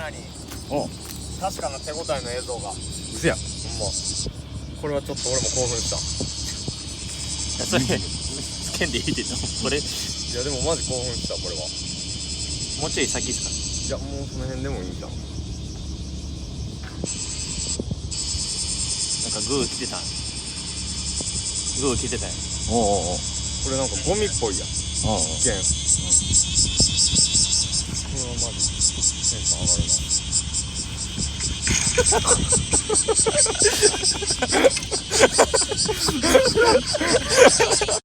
なにお確かな手応えの映像が。うせや。ほんまこれはちょっと俺も興奮した。それつけんでいいでしょこれ。いやでもマジ興奮した。これはもうちょい先っすいやもうその辺でもいいじゃん。か。なんかグー来てたん。グー来てたんや。おうおうおうこれなんかゴミっぽいやん。おうおう一見これはマジテンション上がるな。